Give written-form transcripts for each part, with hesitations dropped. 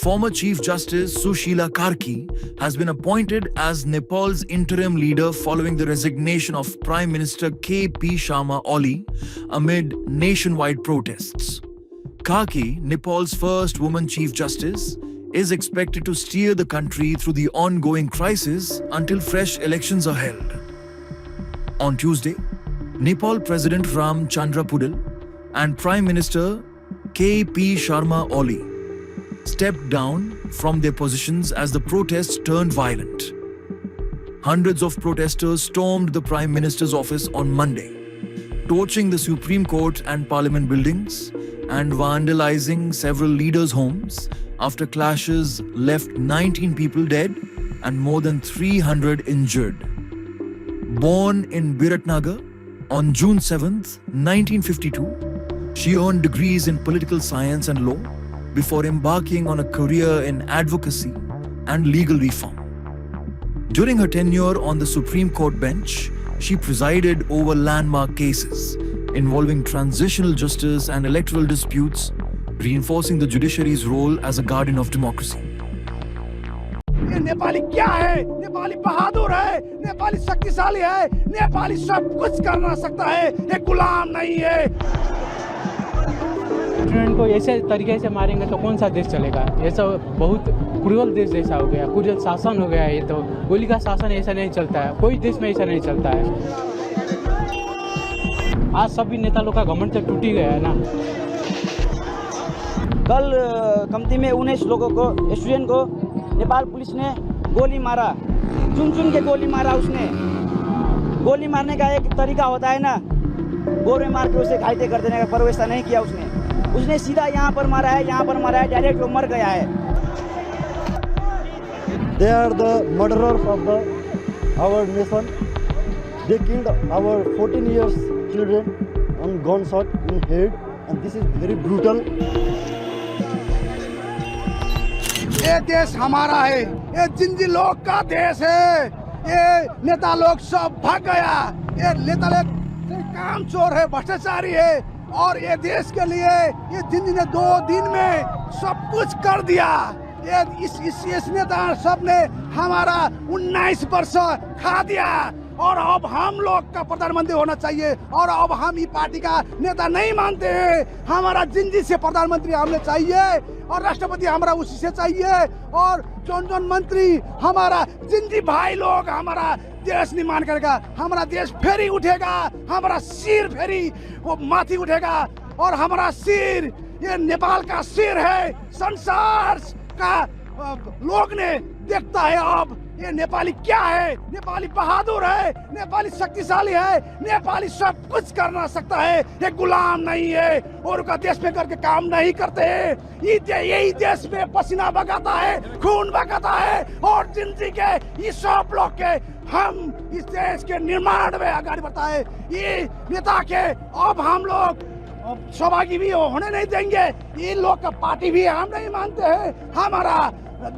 Former Chief Justice Sushila Karki has been appointed as Nepal's interim leader following the resignation of Prime Minister K.P. Sharma Oli amid nationwide protests. Karki, Nepal's first woman Chief Justice, is expected to steer the country through the ongoing crisis until fresh elections are held. On Tuesday, Nepal President Ram Chandra Pudel and Prime Minister K.P. Sharma Oli stepped down from their positions as the protests turned violent. Hundreds of protesters stormed the Prime Minister's office on Monday, torching the Supreme Court and Parliament buildings and vandalizing several leaders' homes after clashes left 19 people dead and more than 300 injured. Born in Biratnagar on June 7, 1952, she earned degrees in political science and law before embarking on a career in advocacy and legal reform. During her tenure on the Supreme Court bench, she presided over landmark cases involving transitional justice and electoral disputes, reinforcing the judiciary's role as a guardian of democracy. ये नेपाली क्या है? नेपाली बहादुर है, नेपाली शक्तिशाली है, नेपाली सब कुछ करना सकता है, ये गुलाम नहीं है। स्टूडेंट को ऐसे तरीके से मारेंगे तो कौन सा देश चलेगा? ये सब बहुत क्रूरल देश जैसा हो गया, क्रूरल शासन हो गया। ये तो गोली का शासन ऐसा नहीं चलता है, कोई देश में ऐसा नहीं चलता है। आज सभी नेता लोग का घमंड तो टूट ही गया है ना। कल कमती में 19 लोगों को, स्टूडेंट को नेपाल पुलिस ने गोली मारा, चुन के गोली मारा। उसने गोली मारने का एक तरीका होता है ना, गोर में मार के उसे घायल कर देने का, पर वैसा नहीं किया उसने सीधा यहाँ पर मारा है, डायरेक्ट वो मर गया है। They are the murderers of our nation. They killed our 14 years children on gunshot in head, and this is very brutal. ये देश हमारा है, ये जिंजी लोग का देश है। ये नेता लोग सब भाग गया, ये नेता लोग काम चोर है, भ्रष्टाचारी है। और ये देश के लिए ये जिंजी ने 2 दिन में सब कुछ कर दिया। ये इस नेता सब ने हमारा 19 वर्ष खा दिया। और अब हम लोग का प्रधानमंत्री होना चाहिए। और अब हम ये पार्टी का नेता नहीं मानते हैं। हमारा जिंजी से प्रधानमंत्री हमें चाहिए और राष्ट्रपति हमारा उसी से चाहिए। और जौन मंत्री हमारा जिंजी भाई लोग हमारा देश निर्माण करेगा, हमारा देश फेरी उठेगा, हमारा सिर फेरी वो माथी उठेगा। और हमारा सिर ये नेपाल का सिर है, संसार का लोग ने देखता है अब ये नेपाली क्या है। नेपाली बहादुर है, नेपाली शक्तिशाली है, नेपाली सब कुछ करना सकता है, ये गुलाम नहीं है और उनका देश में करके काम नहीं करते हैं। यही देश में पसीना बगाता है, खून बगाता है और जिंदगी के ये सब लोग के हम इस देश के निर्माण में आगे बढ़ता है। ये नेता के अब हम लोग सहभागी भी होने नहीं देंगे। इन लोग का पार्टी भी हम नहीं मानते हैं। हमारा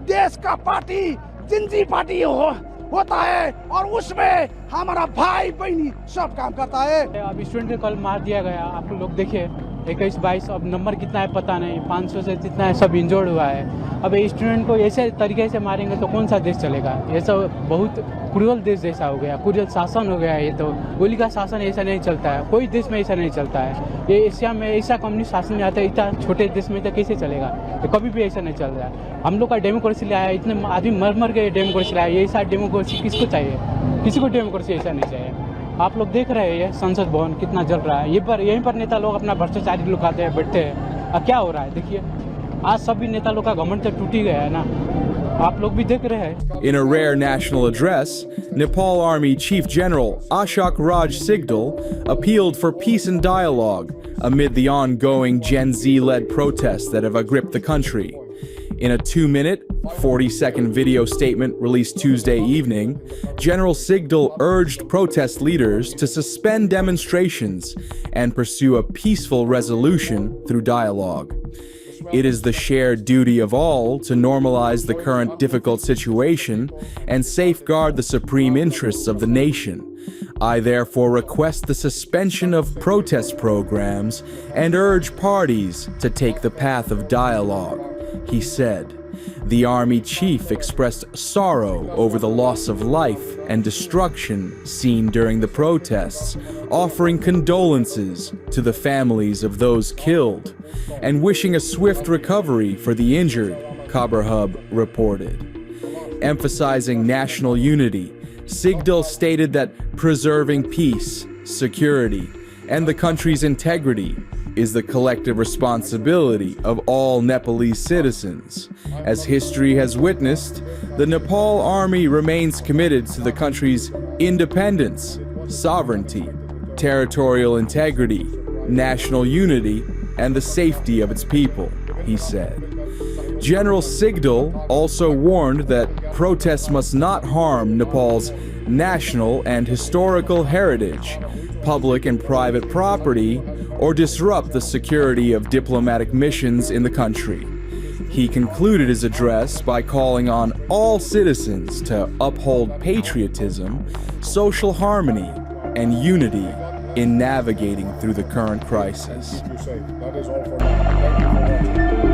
देश का पार्टी जिंजी पार्टी होता है और उसमें हमारा भाई बहनी सब काम करता है। अब स्टूडेंट को कल मार दिया गया, आप लोग देखिए 21-22, अब नंबर कितना है पता नहीं, 500 से जितना है सब इंजर्ड हुआ है। अब ये स्टूडेंट को ऐसे तरीके से मारेंगे तो कौन सा देश चलेगा? ये सब बहुत क्रूरल देश जैसा हो गया, क्रूरल शासन हो गया है। ये तो गोली का शासन ऐसा नहीं चलता है, कोई देश में ऐसा नहीं चलता है। ये एशिया में ऐसा कम्युनिस्ट शासन आता है, इतना छोटे देश में तो कैसे चलेगा? तो कभी भी ऐसा नहीं चल रहा है। हम लोग का डेमोक्रेसी लाया, इतने आदमी मर गए डेमोक्रेसी लाया। ये ऐसा डेमोक्रेसी किसको चाहिए? किसी को डेमोक्रेसी ऐसा नहीं चाहिए। आप लोग देख रहे हैं संसद भवन कितना जल रहा है। यहीं पर नेता लोग अपना भ्रष्टाचारी लुकाते हैं, बैठते हैं। अब क्या हो रहा है देखिए, आज सभी नेता लोग का घमंड तो टूट ही गया है ना। आप लोग भी देख रहे हैं। In a rare national address, Nepal Army Chief General Ashok Raj Sigdal appealed for peace and dialogue amid the ongoing Gen Z-led protests that have gripped the country. In a 2-minute, 40-second video statement released Tuesday evening, General Sigdal urged protest leaders to suspend demonstrations and pursue a peaceful resolution through dialogue. It is the shared duty of all to normalize the current difficult situation and safeguard the supreme interests of the nation. I therefore request the suspension of protest programs and urge parties to take the path of dialogue, he said. The army chief expressed sorrow over the loss of life and destruction seen during the protests, offering condolences to the families of those killed and wishing a swift recovery for the injured, Kabarhub reported. Emphasizing national unity, Sigdal stated that preserving peace, security, and the country's integrity is the collective responsibility of all Nepalese citizens. As history has witnessed, the Nepal Army remains committed to the country's independence, sovereignty, territorial integrity, national unity, and the safety of its people, he said. General Sigdal also warned that protests must not harm Nepal's national and historical heritage, public and private property, or disrupt the security of diplomatic missions in the country. He concluded his address by calling on all citizens to uphold patriotism, social harmony, and unity in navigating through the current crisis. That is all for now. Thank you for watching.